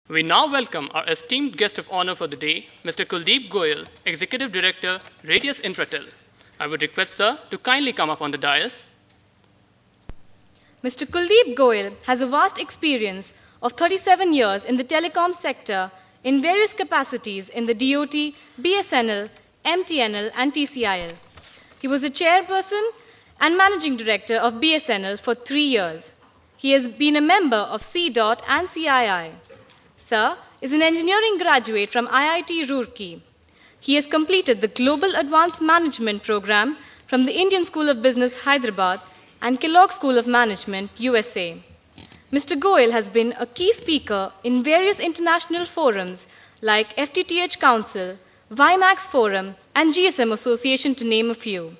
We now welcome our esteemed guest of honor for the day, Mr. Kuldeep Goyal, Executive Director, Radius Infratel. I would request Sir to kindly come up on the dais. Mr. Kuldeep Goyal has a vast experience of 37 years in the telecom sector in various capacities in the DOT, BSNL, MTNL, and TCIL. He was a chairperson and managing director of BSNL for 3 years. He has been a member of CDOT and CII. Sir is an engineering graduate from IIT Roorkee. He has completed the Global Advanced Management Program from the Indian School of Business, Hyderabad, and Kellogg School of Management, USA. Mr. Goyal has been a key speaker in various international forums like FTTH Council, WiMAX Forum, and GSM Association, to name a few.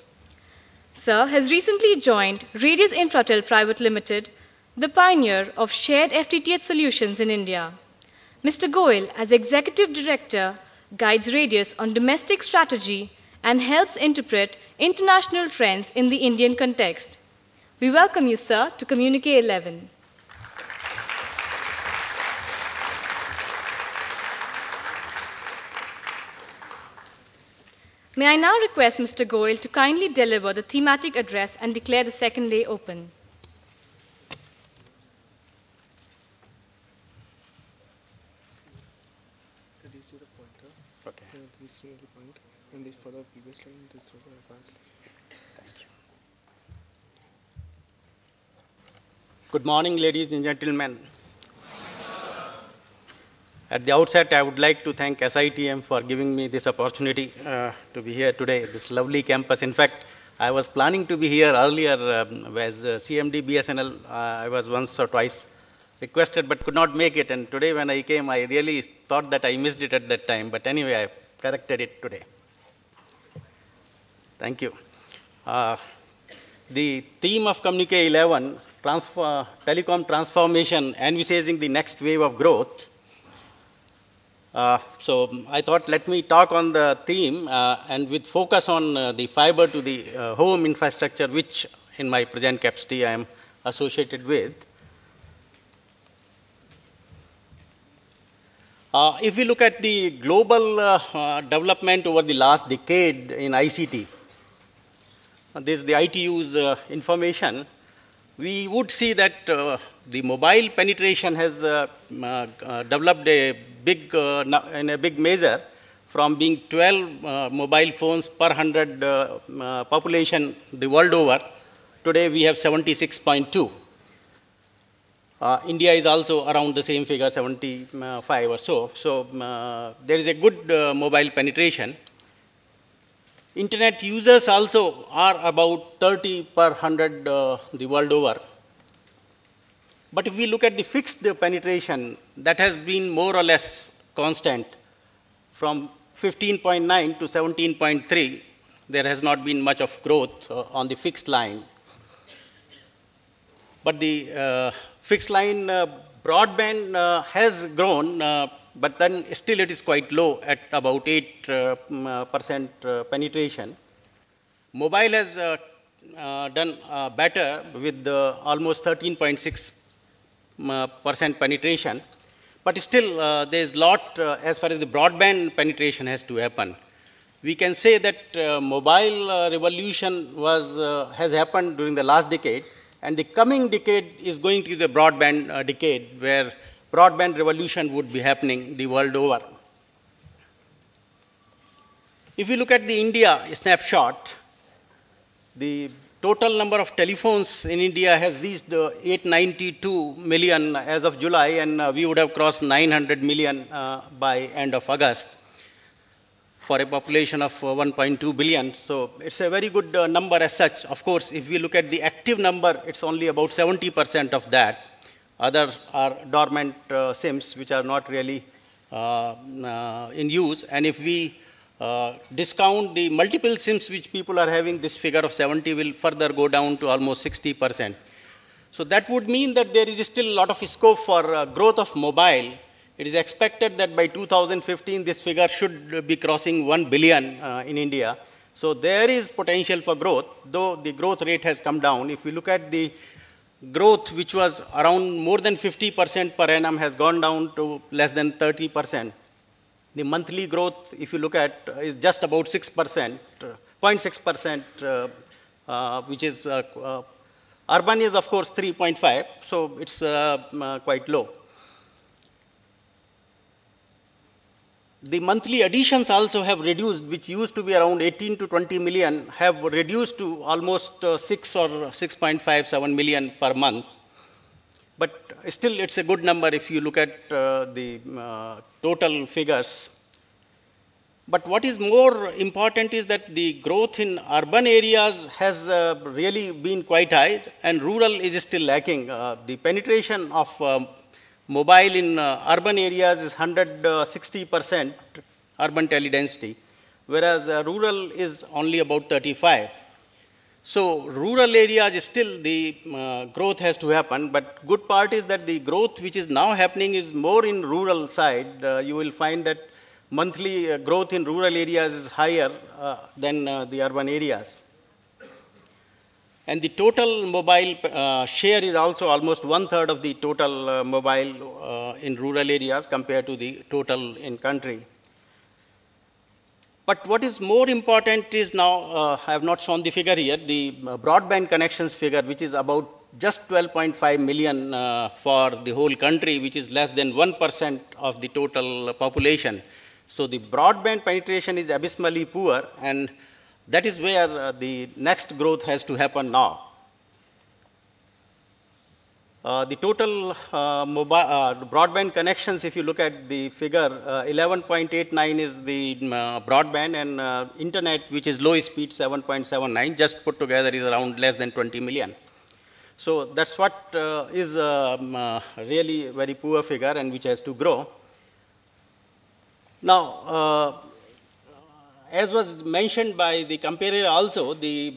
Sir has recently joined Radius Infratel Private Limited, the pioneer of shared FTTH solutions in India. Mr. Goyal, as Executive Director, guides Radius on domestic strategy and helps interpret international trends in the Indian context. We welcome you, sir, to Communique 11. May I now request Mr. Goyal to kindly deliver the thematic address and declare the second day open. So this is the pointer. Okay. So this is the point, and this for the previous line, this for the advanced line. Thank you. Good morning, ladies and gentlemen. At the outset, I would like to thank SITM for giving me this opportunity to be here today, this lovely campus. In fact, I was planning to be here earlier as CMD BSNL. I was once or twice requested but could not make it. And today when I came, I really thought that I missed it at that time. But anyway, I corrected it today. Thank you. The theme of Communique 11, telecom transformation, envisaging the next wave of growth. So I thought, let me talk on the theme and with focus on the fiber to the home infrastructure, which in my present capacity I am associated with. If we look at the global development over the last decade in ICT, this is the ITU's information, we would see that the mobile penetration has developed in a big measure from being 12 mobile phones per 100 population the world over. Today we have 76.2. India is also around the same figure, 75 or so. So there is a good mobile penetration. Internet users also are about 30 per 100 the world over. But if we look at the fixed penetration, that has been more or less constant. From 15.9 to 17.3, there has not been much of growth on the fixed line. But the fixed line broadband has grown, but then still it is quite low at about 8% penetration. Mobile has done better with almost 13.6% penetration, but still there is a lot as far as the broadband penetration has to happen. We can say that mobile revolution has happened during the last decade, and the coming decade is going to be the broadband decade, where broadband revolution would be happening the world over. If we look at the India snapshot, the total number of telephones in India has reached 892 million as of July, and we would have crossed 900 million by end of August for a population of 1.2 billion. So it's a very good number as such. Of course, if we look at the active number, it's only about 70% of that. Others are dormant SIMs, which are not really in use. And if we discount the multiple SIMs which people are having, this figure of 70 will further go down to almost 60%. So that would mean that there is still a lot of scope for growth of mobile. It is expected that by 2015, this figure should be crossing 1 billion in India. So there is potential for growth, though the growth rate has come down. If we look at the growth, which was around more than 50% per annum, has gone down to less than 30%. The monthly growth, if you look at, is just about 6%, 0.6%, which is, urban is of course 3.5, so it's quite low. The monthly additions also have reduced, which used to be around 18 to 20 million, have reduced to almost 6 or 6.57 million per month. But still, it's a good number if you look at the total figures. But what is more important is that the growth in urban areas has really been quite high, and rural is still lacking. The penetration of mobile in urban areas is 160% urban tele-density, whereas rural is only about 35. So rural areas still the growth has to happen, but good part is that the growth which is now happening is more in rural side. You will find that monthly growth in rural areas is higher than the urban areas. And the total mobile share is also almost 1/3 of the total mobile in rural areas compared to the total in country. But what is more important is now, I have not shown the figure here, the broadband connections figure, which is about just 12.5 million for the whole country, which is less than 1% of the total population. So the broadband penetration is abysmally poor, and that is where the next growth has to happen now. The total broadband connections, if you look at the figure, 11.89 is the broadband, and internet, which is low speed, 7.79, just put together is around less than 20 million. So that's what is really a very poor figure and which has to grow. Now, as was mentioned by the comparator also, the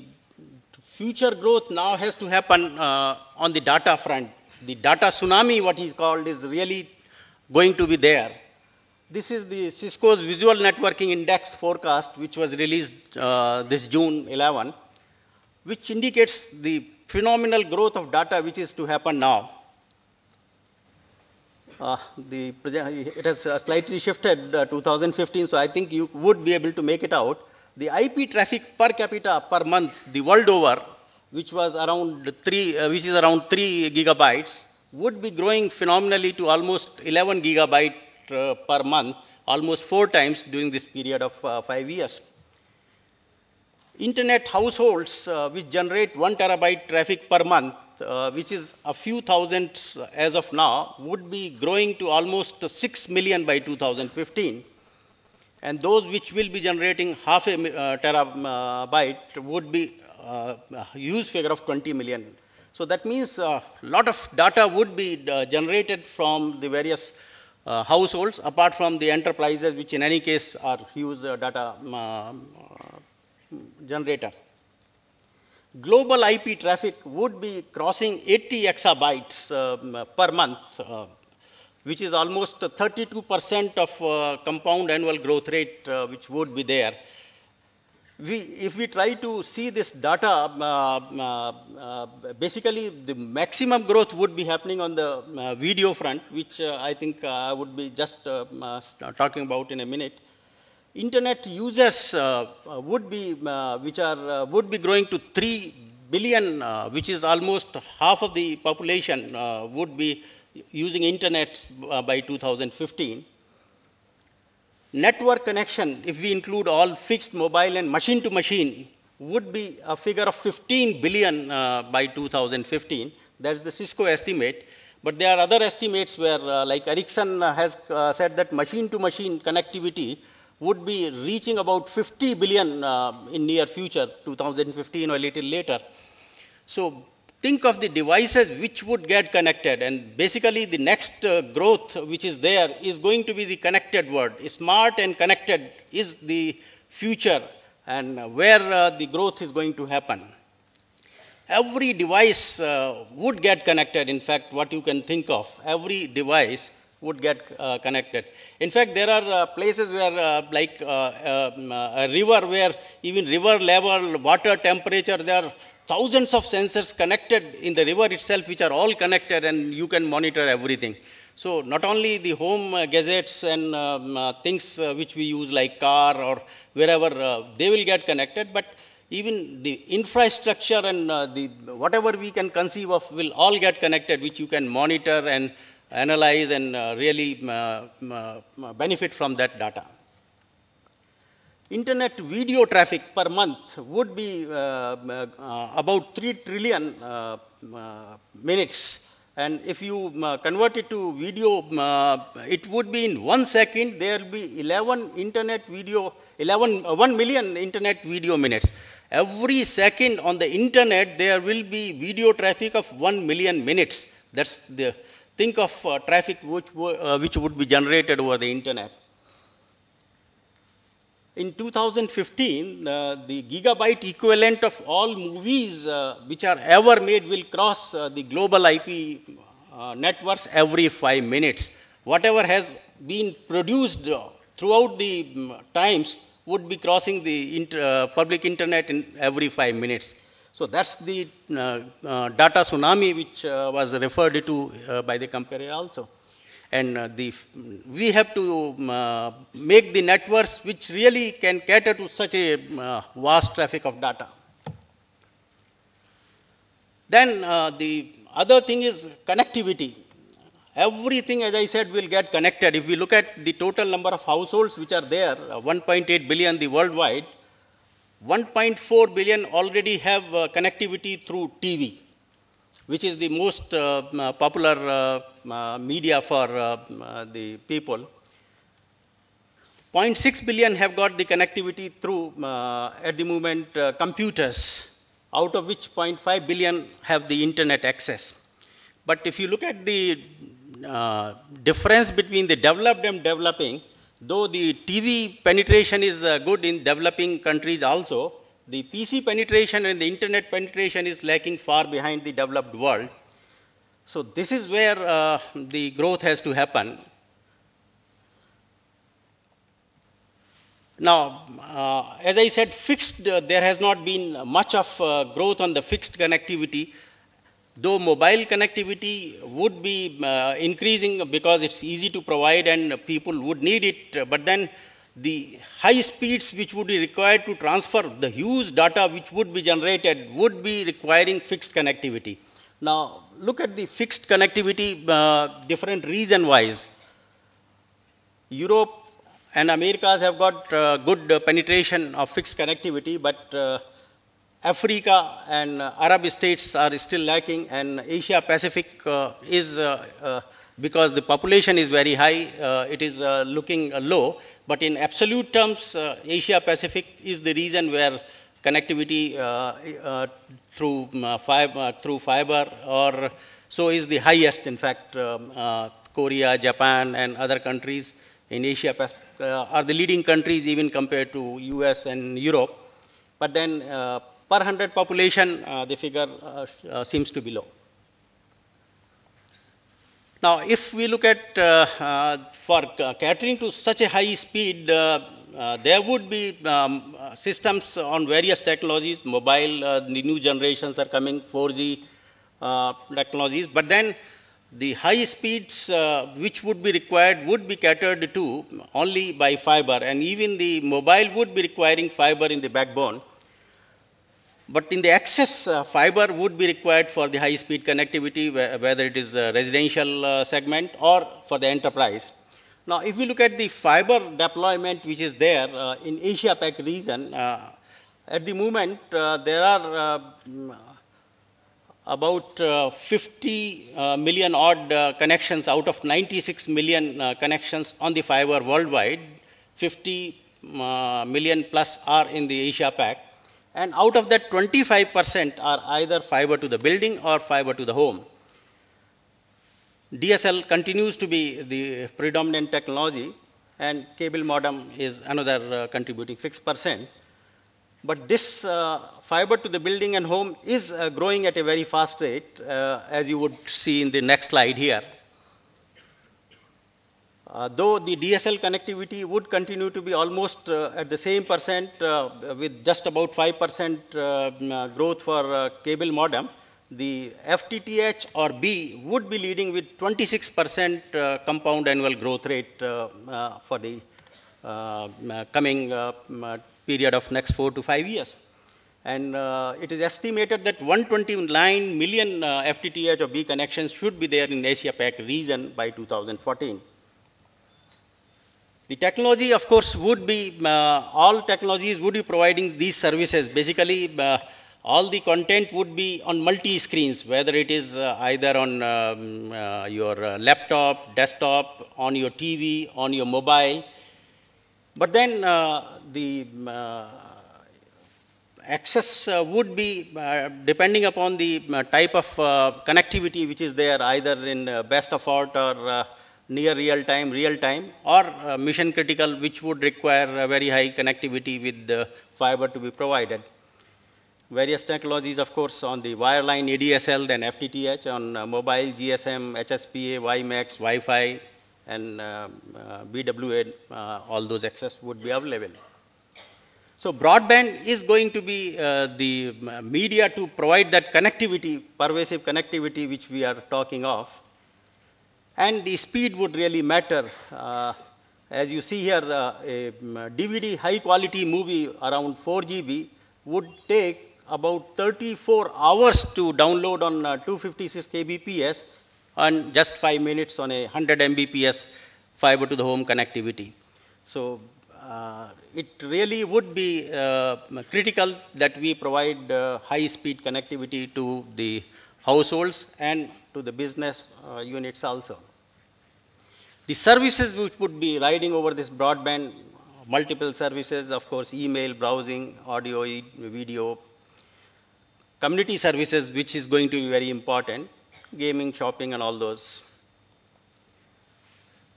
future growth now has to happen on the data front. The data tsunami, what is called, is really going to be there. This is the Cisco's Visual Networking Index forecast, which was released this June 11, which indicates the phenomenal growth of data which is to happen now. It has slightly shifted 2015, so I think you would be able to make it out. The IP traffic per capita per month, the world over, which was around 3 gigabytes, would be growing phenomenally to almost 11 gigabytes per month, almost 4 times during this period of 5 years. Internet households which generate 1 terabyte traffic per month, which is a few thousands as of now, would be growing to almost 6 million by 2015. And those which will be generating half a terabyte would be a huge figure of 20 million. So that means a lot of data would be generated from the various households, apart from the enterprises, which in any case are huge data generator. Global IP traffic would be crossing 80 exabytes per month, which is almost 32% of compound annual growth rate, which would be there. If we try to see this data, basically the maximum growth would be happening on the video front, which I think I would be just talking about in a minute. Internet users would be growing to 3 billion, which is almost half of the population would be using internet by 2015. Network connection, if we include all fixed, mobile, and machine to machine, would be a figure of 15 billion by 2015. That's the Cisco estimate. But there are other estimates where, like Ericsson has said that machine to machine connectivity would be reaching about 50 billion in near future, 2015 or a little later. So think of the devices which would get connected, and basically the next growth which is there is going to be the connected world. Smart and connected is the future, and where the growth is going to happen. Every device would get connected. In fact, what you can think of, every device would get connected. In fact, there are places where, like a river, where even river level, water temperature, they are thousands of sensors connected in the river itself, which are all connected, and you can monitor everything. So not only the home gadgets and things which we use like car or wherever, they will get connected, but even the infrastructure and whatever we can conceive of will all get connected, which you can monitor and analyze and really benefit from that data. Internet video traffic per month would be about 3 trillion minutes. And if you convert it to video, it would be in 1 second, there will be 1 million internet video minutes. Every second on the internet, there will be video traffic of 1 million minutes. That's the, think of traffic which would be generated over the internet. In 2015, the gigabyte equivalent of all movies which are ever made will cross the global IP networks every 5 minutes. Whatever has been produced throughout the times would be crossing the public internet in every 5 minutes. So that's the data tsunami which was referred to by the comparer also. And we have to make the networks which really can cater to such a vast traffic of data. Then the other thing is connectivity. Everything, as I said, will get connected. If we look at the total number of households which are there, 1.8 billion the worldwide, 1.4 billion already have connectivity through TV, which is the most popular media for the people. 0.6 billion have got the connectivity through, at the moment, computers, out of which 0.5 billion have the internet access. But if you look at the difference between the developed and developing, though the TV penetration is good in developing countries also, the PC penetration and the internet penetration is lacking far behind the developed world. So this is where the growth has to happen. Now, as I said, fixed, there has not been much of growth on the fixed connectivity, though mobile connectivity would be increasing because it's easy to provide and people would need it, but then the high speeds which would be required to transfer the huge data which would be generated would be requiring fixed connectivity. Now, look at the fixed connectivity different region-wise. Europe and Americas have got good penetration of fixed connectivity, but Africa and Arab states are still lacking, and Asia Pacific is, because the population is very high, it is looking low. But in absolute terms, Asia Pacific is the region where connectivity through fiber or so is the highest. In fact, Korea, Japan, and other countries in Asia Pacific are the leading countries even compared to US and Europe. But then per 100 population, the figure seems to be low. Now, if we look at for catering to such a high speed, there would be systems on various technologies, mobile, the new generations are coming, 4G technologies, but then the high speeds which would be required would be catered to only by fiber, and even the mobile would be requiring fiber in the backbone. But in the access, fiber would be required for the high-speed connectivity, whether it is a residential segment or for the enterprise. Now, if we look at the fiber deployment which is there in Asia-Pac region, at the moment there are about 50 million odd connections out of 96 million connections on the fiber worldwide. 50 million plus are in the Asia-Pac. And out of that, 25% are either fiber to the building or fiber to the home. DSL continues to be the predominant technology, and cable modem is another contributing 6%. But this fiber to the building and home is growing at a very fast rate, as you would see in the next slide here. Though the DSL connectivity would continue to be almost at the same percent with just about 5% growth for cable modem, the FTTH or B would be leading with 26% compound annual growth rate for the coming period of next 4 to 5 years. And it is estimated that 129 million FTTH or B connections should be there in Asia Pac region by 2014. The technology, of course, would be, all technologies would be providing these services. Basically, all the content would be on multi-screens, whether it is either on your laptop, desktop, on your TV, on your mobile. But then the access would be depending upon the type of connectivity which is there, either in best effort or near real time, or mission critical, which would require a very high connectivity with the fiber to be provided. Various technologies, of course, on the wireline ADSL, then FTTH, on mobile GSM, HSPA, WiMAX, Wi-Fi, and BWA, all those access would be available. So broadband is going to be the media to provide that connectivity, pervasive connectivity, which we are talking of. And the speed would really matter. As you see here, a DVD high quality movie around 4 GB would take about 34 hours to download on 256 kbps and just 5 minutes on a 100 Mbps fiber to the home connectivity. So it really would be critical that we provide high speed connectivity to the households and to the business units also. The services which would be riding over this broadband, multiple services, of course, email, browsing, audio, video, community services, which is going to be very important, gaming, shopping, and all those.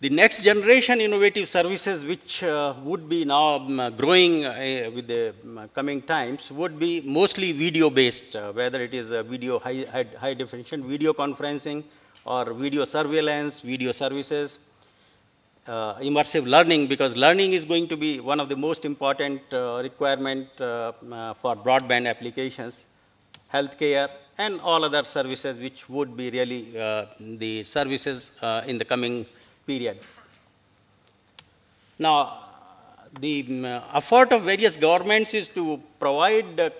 The next generation innovative services, which would be now growing with the coming times, would be mostly video-based, whether it is a video high definition video conferencing or video surveillance, video services. Immersive learning, because learning is going to be one of the most important requirement for broadband applications, healthcare, and all other services which would be really the services in the coming period. Now, the effort of various governments is to provide the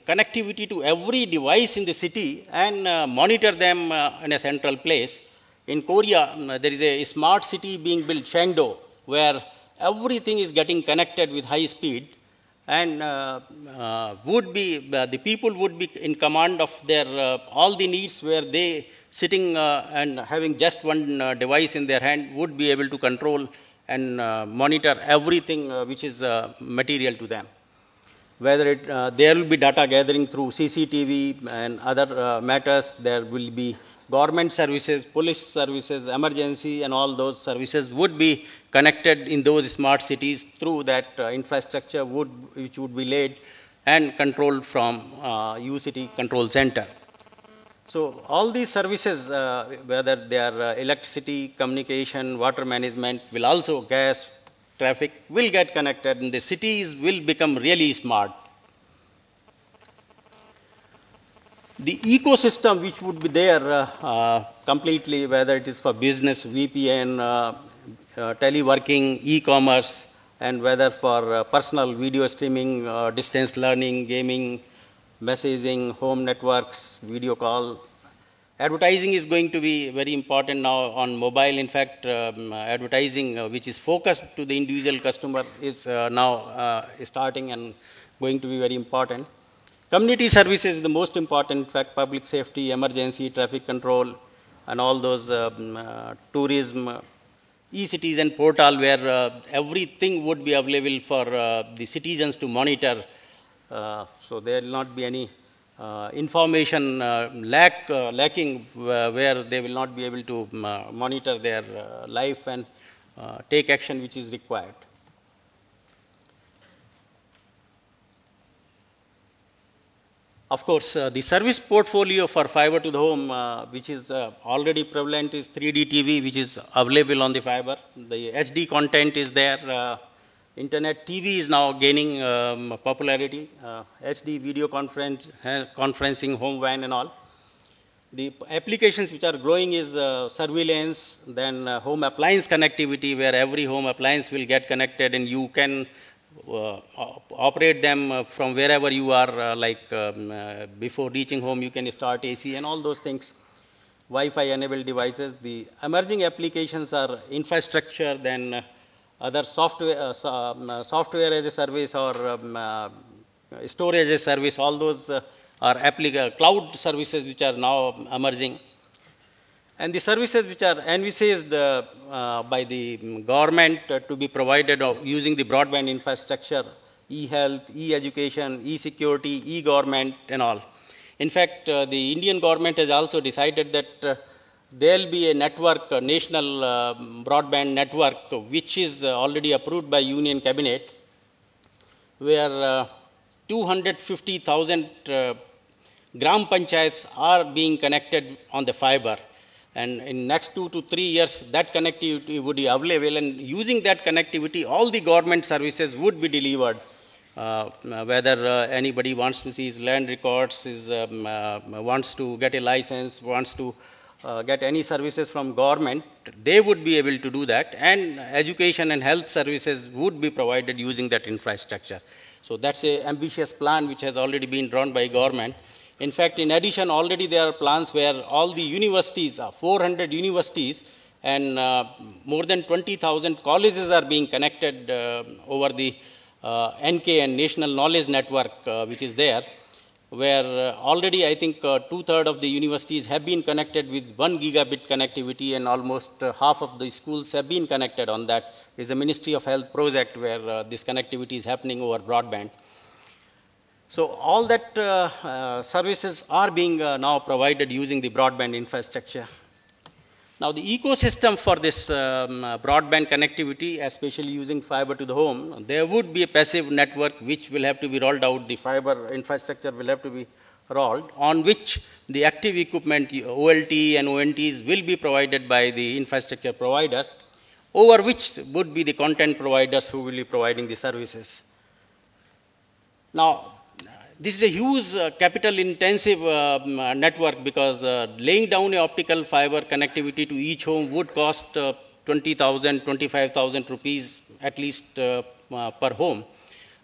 connectivity to every device in the city and monitor them in a central place. In Korea, there is a smart city being built, Chengdu, where everything is getting connected with high speed, and the people would be in command of their all the needs, where they sitting and having just one device in their hand would be able to control and monitor everything which is material to them. Whether there will be data gathering through CCTV and other matters, there will be government services, police services, emergency, and all those services would be connected in those smart cities through that infrastructure which would be laid and controlled from UCT control center. So all these services, whether they are electricity, communication, water management, will also gas, traffic, will get connected, and the cities will become really smart. The ecosystem which would be there completely, whether it is for business, VPN, teleworking, e-commerce, and whether for personal video streaming, distance learning, gaming, messaging, home networks, video call. Advertising is going to be very important now on mobile. In fact, advertising which is focused to the individual customer is now starting and going to be very important. Community services is the most important, in fact, public safety, emergency, traffic control, and all those tourism, e-citizen portal, where everything would be available for the citizens to monitor. So there will not be any information lacking where they will not be able to monitor their life and take action which is required. Of course, the service portfolio for fiber to the home, which is already prevalent, is 3D TV, which is available on the fiber. The HD content is there. Internet TV is now gaining popularity. HD video conferencing, home WAN and all. The applications which are growing is surveillance, then home appliance connectivity, where every home appliance will get connected and you can operate them from wherever you are, before reaching home, you can start AC and all those things. Wi-Fi enabled devices. The emerging applications are infrastructure, then other software, software as a service or storage as a service. All those are cloud services which are now emerging. And the services which are envisaged by the government to be provided using the broadband infrastructure, e-health, e-education, e-security, e-government and all. In fact, the Indian government has also decided that there will be a network, a national broadband network, which is already approved by Union Cabinet, where 250,000 gram panchayats are being connected on the fiber. And in next 2 to 3 years, that connectivity would be available, and using that connectivity, all the government services would be delivered. Whether anybody wants to see his land records, wants to get a license, wants to get any services from government, they would be able to do that, and education and health services would be provided using that infrastructure. So that's an ambitious plan which has already been drawn by government. In fact, in addition, already there are plans where all the universities, 400 universities and more than 20,000 colleges are being connected over the NK and National Knowledge Network, which is there, where already I think 2/3 of the universities have been connected with 1 gigabit connectivity, and almost half of the schools have been connected on that. There is a Ministry of Health project where this connectivity is happening over broadband. So all that services are being now provided using the broadband infrastructure. Now the ecosystem for this broadband connectivity, especially using fiber to the home, there would be a passive network which will have to be rolled out. The fiber infrastructure will have to be rolled, on which the active equipment, OLT and ONTs, will be provided by the infrastructure providers, over which would be the content providers who will be providing the services. Now, this is a huge capital intensive network, because laying down a optical fiber connectivity to each home would cost 20,000, 25,000 rupees at least per home.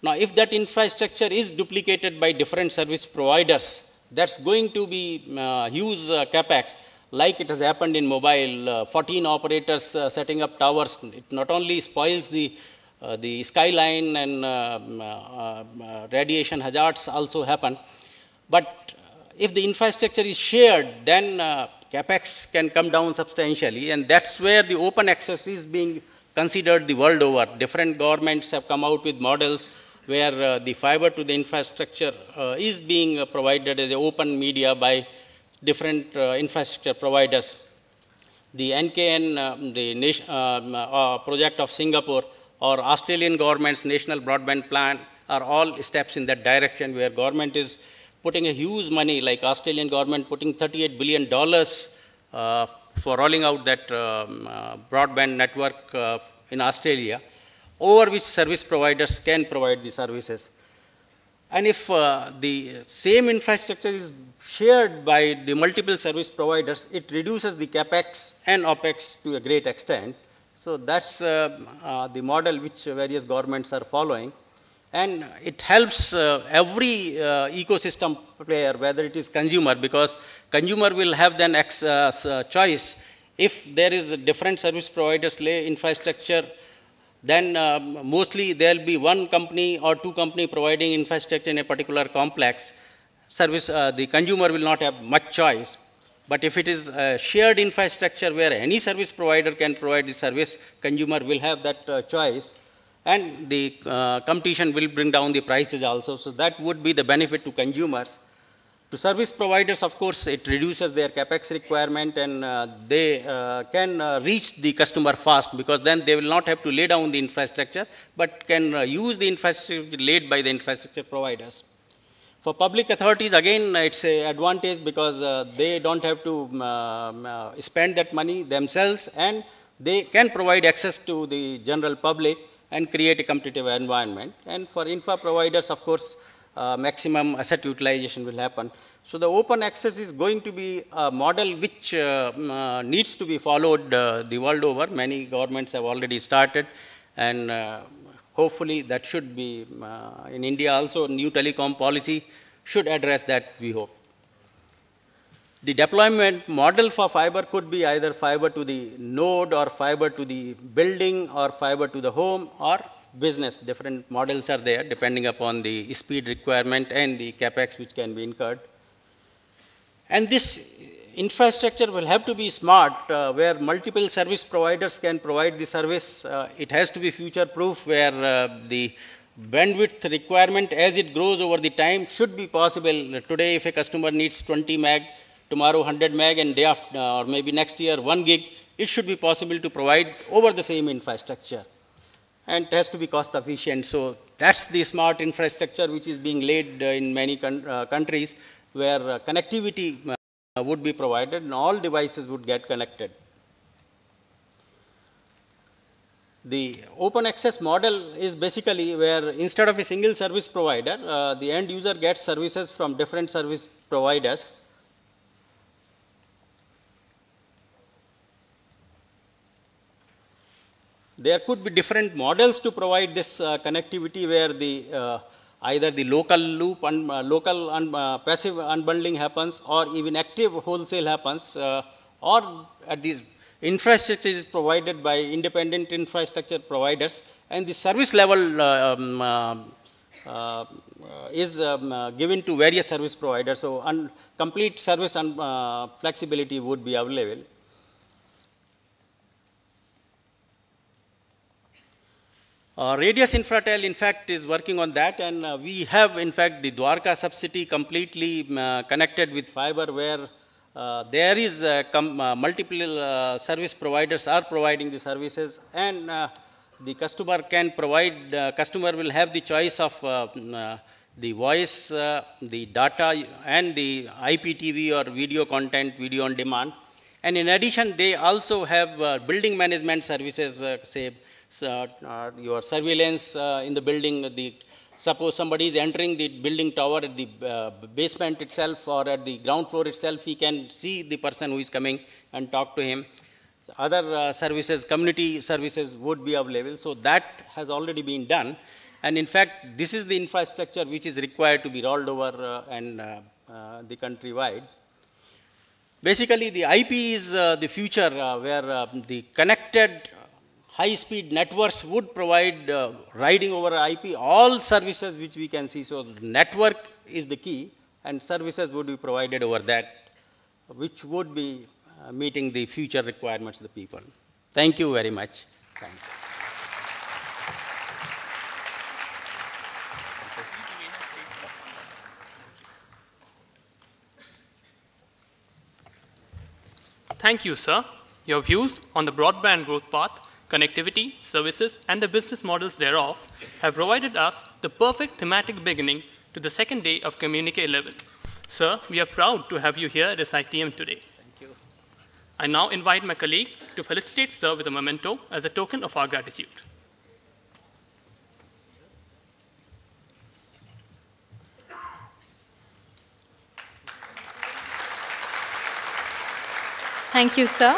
Now, if that infrastructure is duplicated by different service providers, that's going to be huge capex, like it has happened in mobile. 14 operators setting up towers. It not only spoils the skyline, and radiation hazards also happen. But if the infrastructure is shared, then capex can come down substantially, and that's where the open access is being considered the world over. Different governments have come out with models where the fiber to the infrastructure is being provided as an open media by different infrastructure providers. The NKN, the project of Singapore, or Australian government's national broadband plan are all steps in that direction, where government is putting a huge money, like Australian government putting $38 billion for rolling out that broadband network in Australia, over which service providers can provide the services. And if the same infrastructure is shared by the multiple service providers, it reduces the capex and opex to a great extent. So that's the model which various governments are following, and it helps every ecosystem player, whether it is consumer, because consumer will have then choice. If there is a different service providers lay infrastructure, then mostly there will be one company or two company providing infrastructure in a particular complex. The consumer will not have much choice. But if it is a shared infrastructure where any service provider can provide the service, consumer will have that choice, and the competition will bring down the prices also. So that would be the benefit to consumers. To service providers, of course, it reduces their capex requirement, and they can reach the customer fast, because then they will not have to lay down the infrastructure, but can use the infrastructure laid by the infrastructure providers. For public authorities, again, it's an advantage because they don't have to spend that money themselves, and they can provide access to the general public and create a competitive environment. And for infra providers, of course, maximum asset utilization will happen. So the open access is going to be a model which needs to be followed the world over. Many governments have already started, and hopefully that should be in India also. New telecom policy should address that, we hope. The deployment model for fiber could be either fiber to the node or fiber to the building or fiber to the home or business. Different models are there depending upon the speed requirement and the capex which can be incurred. And this infrastructure will have to be smart, where multiple service providers can provide the service. It has to be future-proof, where the bandwidth requirement as it grows over the time should be possible. Today, if a customer needs 20 meg, tomorrow 100 meg, and day after, or maybe next year 1 gig, it should be possible to provide over the same infrastructure. And it has to be cost efficient. So that's the smart infrastructure which is being laid in many countries, where connectivity would be provided and all devices would get connected. The open access model is basically where instead of a single service provider, the end user gets services from different service providers. There could be different models to provide this connectivity, where the either the local loop and passive unbundling happens, or even active wholesale happens, or at these infrastructure is provided by independent infrastructure providers, and the service level is given to various service providers. So complete service and flexibility would be available. Radius Infratel, in fact, is working on that, and we have, in fact, the Dwarka subsidy completely connected with fiber, where there is multiple service providers are providing the services, and the customer can provide, customer will have the choice of the voice, the data, and the IPTV or video content, video on demand. And in addition, they also have building management services, say, your surveillance in the building. Suppose somebody is entering the building tower at the basement itself or at the ground floor itself, he can see the person who is coming and talk to him. Other services, community services would be available. So that has already been done. And in fact, this is the infrastructure which is required to be rolled over and the countrywide. Basically, the IP is the future, where the connected high-speed networks would provide riding over IP all services which we can see. So network is the key, and services would be provided over that, which would be meeting the future requirements of the people. Thank you very much. Thank you. Thank you, sir. Your views on the broadband growth path, connectivity, services, and the business models thereof have provided us the perfect thematic beginning to the second day of Communique 11. Sir, we are proud to have you here at SITM today. Thank you. I now invite my colleague to felicitate sir with a memento as a token of our gratitude. Thank you, sir.